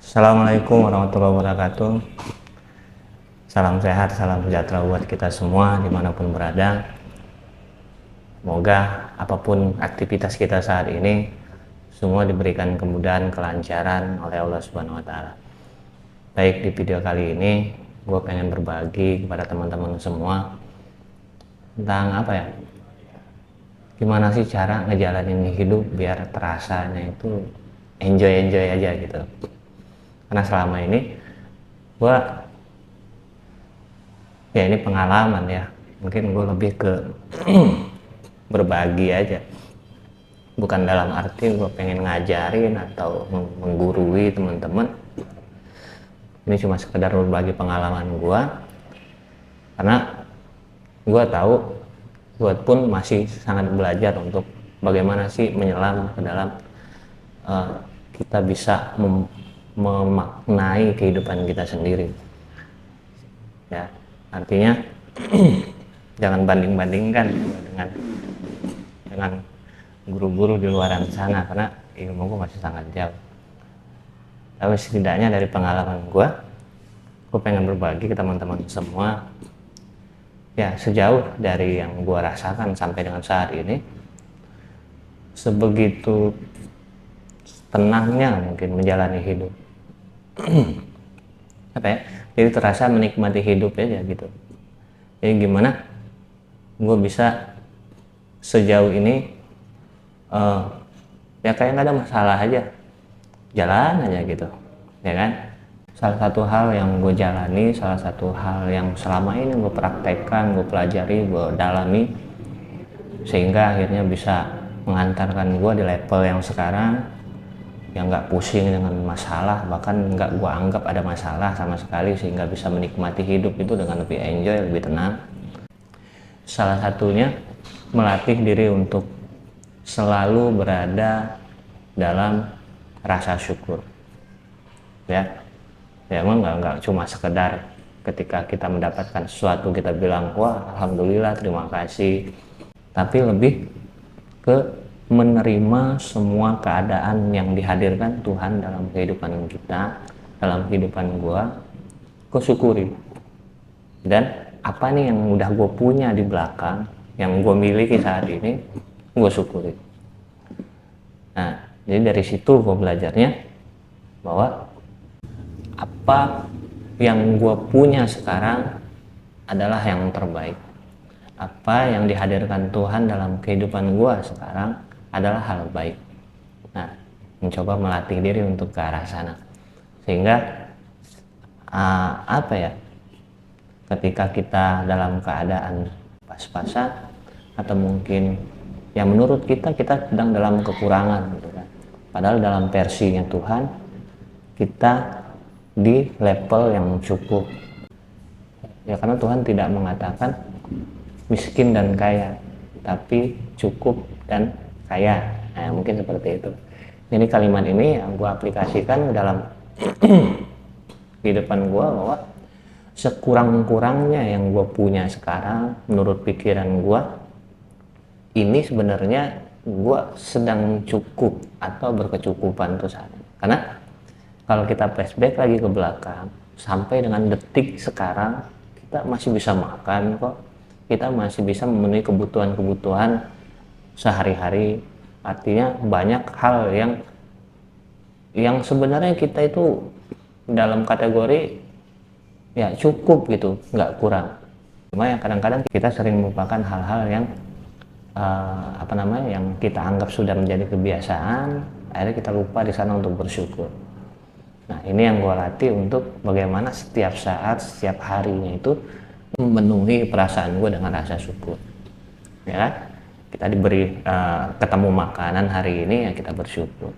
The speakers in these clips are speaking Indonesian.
Assalamualaikum warahmatullahi wabarakatuh. Salam sehat, salam sejahtera buat kita semua dimanapun berada. Semoga apapun aktivitas kita saat ini semua diberikan kemudahan, kelancaran oleh Allah Subhanahu wa Ta'ala. Baik, di video kali ini gue pengen berbagi kepada teman-teman semua tentang apa ya, gimana sih cara ngejalanin hidup biar terasanya itu enjoy aja gitu. Karena selama ini gue ya ini pengalaman ya, mungkin gue lebih ke berbagi aja, bukan dalam arti gue pengen ngajarin atau menggurui teman-teman. Ini cuma sekedar berbagi pengalaman gue, karena gue tahu gue pun masih sangat belajar untuk bagaimana sih menyelam ke dalam kita bisa memaknai kehidupan kita sendiri ya. Artinya jangan banding-bandingkan dengan guru-guru di luar sana, karena ilmu gue masih sangat jauh. Tapi setidaknya dari pengalaman gue pengen berbagi ke teman-teman semua ya, sejauh dari yang gue rasakan sampai dengan saat ini, sebegitu tenangnya mungkin menjalani hidup. Apa ya, jadi terasa menikmati hidup aja gitu. Jadi gimana gue bisa sejauh ini ya kayak nggak ada masalah aja, jalan aja gitu ya kan. Salah satu hal yang gue jalani, salah satu hal yang selama ini gue praktekkan, gue pelajari, gue dalami, sehingga akhirnya bisa mengantarkan gue di level yang sekarang, yang nggak pusing dengan masalah, bahkan nggak gue anggap ada masalah sama sekali, sehingga bisa menikmati hidup itu dengan lebih enjoy, lebih tenang. Salah satunya melatih diri untuk selalu berada dalam rasa syukur ya. Ya emang nggak cuma sekedar ketika kita mendapatkan sesuatu kita bilang wah alhamdulillah terima kasih, tapi lebih ke menerima semua keadaan yang dihadirkan Tuhan dalam kehidupan kita, dalam kehidupan gua syukuri. Dan apa nih yang udah gue punya di belakang, yang gue miliki saat ini, gue syukuri. Nah, jadi dari situ gue belajarnya bahwa apa yang gue punya sekarang adalah yang terbaik. Apa yang dihadirkan Tuhan dalam kehidupan gue sekarang adalah hal baik. Nah, mencoba melatih diri untuk ke arah sana, sehingga apa ya, ketika kita dalam keadaan pas-pasan atau mungkin yang menurut kita sedang dalam kekurangan gitu kan, padahal dalam versinya Tuhan kita di level yang cukup ya, karena Tuhan tidak mengatakan miskin dan kaya, tapi cukup dan kaya. Nah, mungkin seperti itu. Jadi kalimat ini yang gue aplikasikan dalam kehidupan gue, bahwa sekurang-kurangnya yang gue punya sekarang menurut pikiran gue ini sebenarnya gue sedang cukup atau berkecukupan tuh saat ini. Karena kalau kita flashback lagi ke belakang sampai dengan detik sekarang, kita masih bisa makan kok, kita masih bisa memenuhi kebutuhan sehari-hari. Artinya banyak hal yang sebenarnya kita itu dalam kategori ya cukup gitu, nggak kurang. Cuma yang kadang-kadang kita sering melupakan hal-hal yang yang kita anggap sudah menjadi kebiasaan, akhirnya kita lupa di sana untuk bersyukur. Nah, ini yang gue latih untuk bagaimana setiap saat, setiap harinya itu memenuhi perasaan gue dengan rasa syukur. Ya kan? Kita diberi ketemu makanan hari ini, ya kita bersyukur.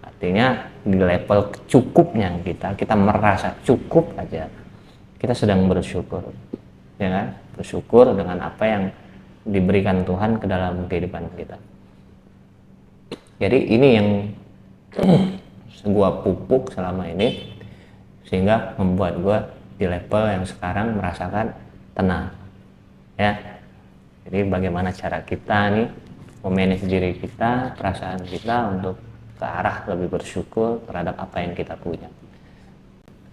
Artinya di level cukupnya kita merasa cukup aja, kita sedang bersyukur, ya kan? Bersyukur dengan apa yang diberikan Tuhan ke dalam kehidupan kita. Jadi ini yang gua pupuk selama ini, sehingga membuat gua di level yang sekarang merasakan tenang ya. Jadi bagaimana cara kita nih memanage diri kita, perasaan kita untuk ke arah lebih bersyukur terhadap apa yang kita punya.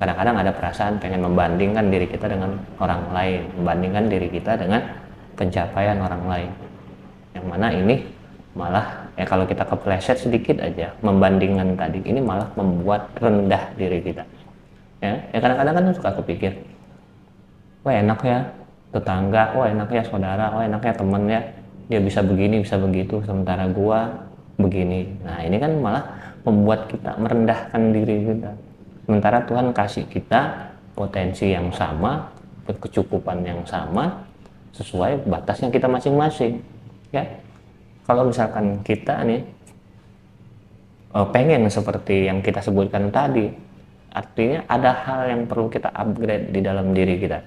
Kadang-kadang ada perasaan pengen membandingkan diri kita dengan orang lain, membandingkan diri kita dengan pencapaian orang lain, yang mana ini malah kalau kita kepleset sedikit aja membandingkan tadi, ini malah membuat rendah diri kita. Ya kadang-kadang kan suka kepikir, wah enak ya tetangga, wah enak ya saudara, wah enak ya temen ya, dia bisa begini bisa begitu sementara gua begini. Nah ini kan malah membuat kita merendahkan diri kita, sementara Tuhan kasih kita potensi yang sama, kecukupan yang sama, sesuai batasnya kita masing-masing. Ya kalau misalkan kita nih pengen seperti yang kita sebutkan tadi, artinya ada hal yang perlu kita upgrade di dalam diri kita,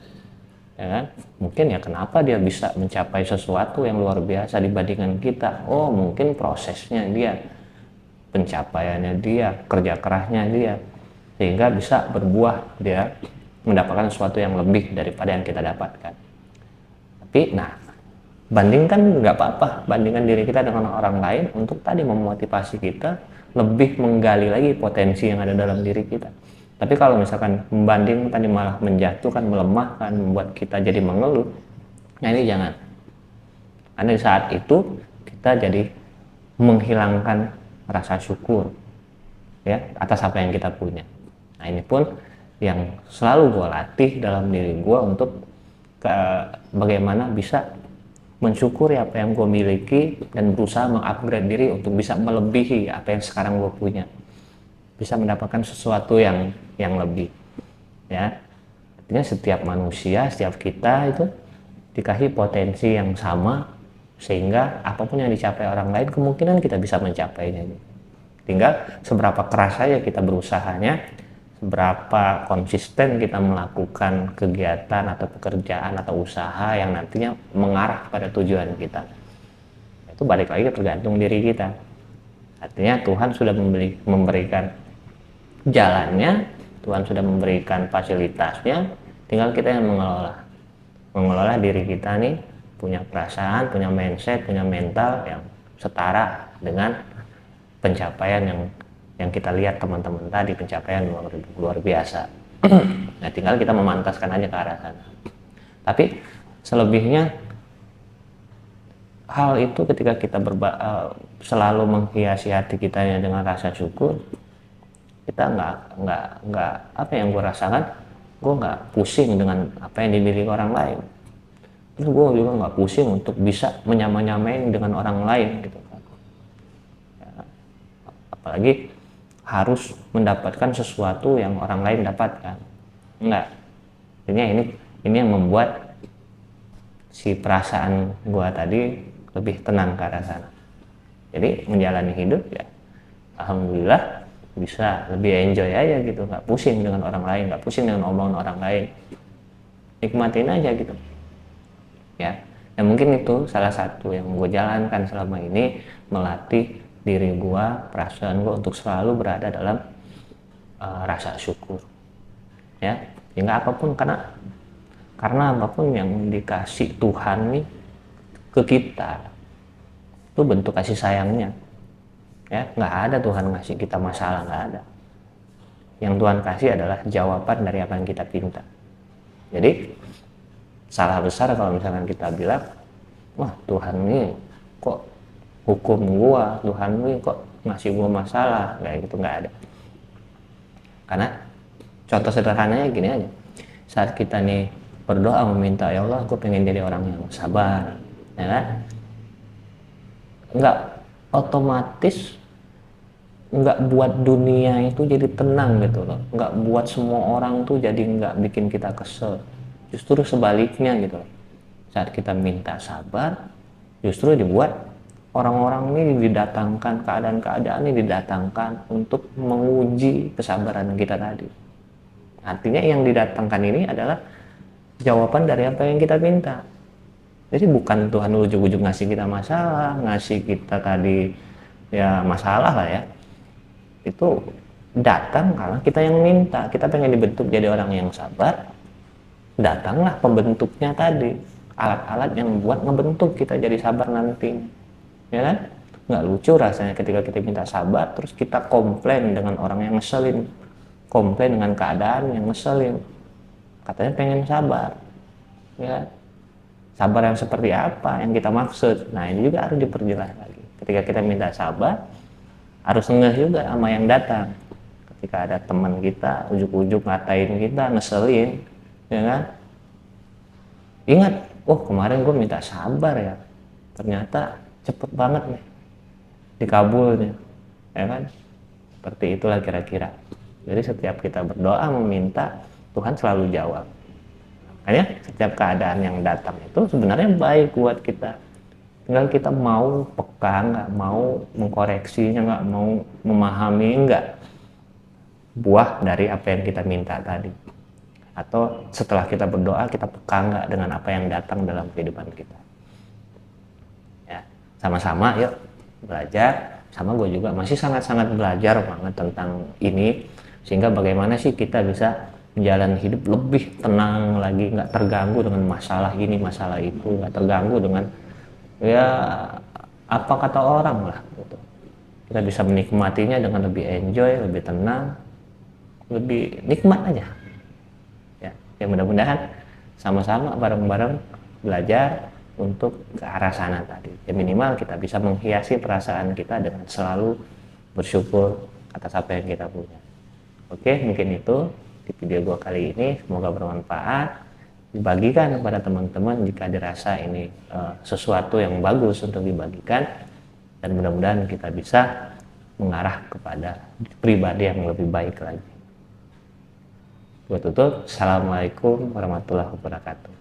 ya kan? Mungkin ya kenapa dia bisa mencapai sesuatu yang luar biasa dibandingkan kita, oh mungkin prosesnya dia, pencapaiannya dia, kerja kerasnya dia, sehingga bisa berbuah dia mendapatkan sesuatu yang lebih daripada yang kita dapatkan. Tapi bandingkan nggak apa-apa, bandingkan diri kita dengan orang lain untuk tadi memotivasi kita lebih menggali lagi potensi yang ada dalam diri kita. Tapi kalau misalkan membanding tadi malah menjatuhkan, melemahkan, membuat kita jadi mengeluh, nah ini jangan. Karena di saat itu kita jadi menghilangkan rasa syukur ya atas apa yang kita punya. Nah ini pun yang selalu gue latih dalam diri gue untuk bagaimana bisa mensyukuri apa yang gue miliki dan berusaha mengupgrade diri untuk bisa melebihi apa yang sekarang gue punya, bisa mendapatkan sesuatu yang lebih. Ya, artinya setiap manusia, setiap kita itu dikasih potensi yang sama, sehingga apapun yang dicapai orang lain kemungkinan kita bisa mencapainya. Tinggal seberapa keras saja kita berusahanya, seberapa konsisten kita melakukan kegiatan atau pekerjaan atau usaha yang nantinya mengarah pada tujuan kita. Itu balik lagi tergantung diri kita. Artinya Tuhan sudah memberikan jalannya, Tuhan sudah memberikan fasilitasnya, tinggal kita yang mengelola diri kita nih, punya perasaan, punya mindset, punya mental yang setara dengan pencapaian yang kita lihat teman-teman tadi, pencapaian luar biasa. Nah tinggal kita memantaskan aja ke arah sana. Tapi selebihnya hal itu ketika kita selalu menghiasi hati kita dengan rasa syukur, kita nggak apa yang gue rasakan, gue nggak pusing dengan apa yang dimiliki orang lain. Terus gue juga nggak pusing untuk bisa menyamain dengan orang lain gitu kan. Ya, apalagi harus mendapatkan sesuatu yang orang lain dapatkan, enggak. Ini yang membuat si perasaan gua tadi lebih tenang ke arah sana. Jadi menjalani hidup ya alhamdulillah bisa lebih enjoy aja gitu, nggak pusing dengan orang lain, nggak pusing dengan omongan orang lain, nikmatin aja gitu ya. Dan mungkin itu salah satu yang gue jalankan selama ini, melatih diri gua, perasaan gua untuk selalu berada dalam rasa syukur ya, sehingga apapun karena apapun yang dikasih Tuhan nih ke kita itu bentuk kasih sayangnya ya. Nggak ada Tuhan ngasih kita masalah, nggak ada. Yang Tuhan kasih adalah jawaban dari apa yang kita pinta. Jadi salah besar kalau misalkan kita bilang, wah Tuhan nih kok hukum gua, Tuhan nih kok ngasih gua masalah, kayak gitu, nggak ada. Karena contoh sederhananya gini aja, saat kita nih berdoa meminta, ya Allah aku pengen jadi orang yang sabar, ya kan, nggak otomatis nggak buat dunia itu jadi tenang gitu loh, nggak buat semua orang tuh jadi nggak bikin kita kesel, justru sebaliknya gitu loh. Saat kita minta sabar, justru dibuat orang-orang ini didatangkan, keadaan-keadaan ini didatangkan untuk menguji kesabaran kita tadi. Artinya yang didatangkan ini adalah jawaban dari apa yang kita minta. Jadi bukan Tuhan ujug-ujug ngasih kita masalah, ngasih kita tadi ya masalah lah ya. Itu datang karena kita yang minta, kita pengen dibentuk jadi orang yang sabar. Datanglah pembentuknya tadi, alat-alat yang buat ngebentuk kita jadi sabar nanti. Ya kan? nggak lucu rasanya ketika kita minta sabar terus kita komplain dengan orang yang ngeselin, komplain dengan keadaan yang ngeselin, katanya pengen sabar, ya sabar yang seperti apa yang kita maksud. Nah ini juga harus diperjelas lagi. Ketika kita minta sabar harus ngeh juga sama yang datang. Ketika ada teman kita ujuk-ujuk ngatain kita, ngeselin, ya kan, ingat, oh kemarin gue minta sabar ya, ternyata cepet banget nih dikabulnya, ya kan. Seperti itulah kira-kira. Jadi setiap kita berdoa meminta, Tuhan selalu jawab. Makanya setiap keadaan yang datang itu sebenarnya baik buat kita. Tinggal kita mau peka, nggak mau mengkoreksinya, nggak mau memahami, nggak buah dari apa yang kita minta tadi. Atau setelah kita berdoa kita peka nggak dengan apa yang datang dalam kehidupan kita. Ya, sama-sama yuk belajar. Sama gue juga masih sangat-sangat belajar banget tentang ini, sehingga bagaimana sih kita bisa menjalani hidup lebih tenang lagi, nggak terganggu dengan masalah ini masalah itu, nggak terganggu dengan ya apa kata orang lah gitu. Kita bisa menikmatinya dengan lebih enjoy, lebih tenang, lebih nikmat aja ya mudah-mudahan sama-sama bareng-bareng belajar untuk ke arah sana tadi. Ya minimal kita bisa menghiasi perasaan kita dengan selalu bersyukur atas apa yang kita punya. Oke, mungkin itu di video gua kali ini, semoga bermanfaat, dibagikan kepada teman-teman jika dirasa ini sesuatu yang bagus untuk dibagikan, dan mudah-mudahan kita bisa mengarah kepada pribadi yang lebih baik lagi. Gua tutup, assalamualaikum warahmatullahi wabarakatuh.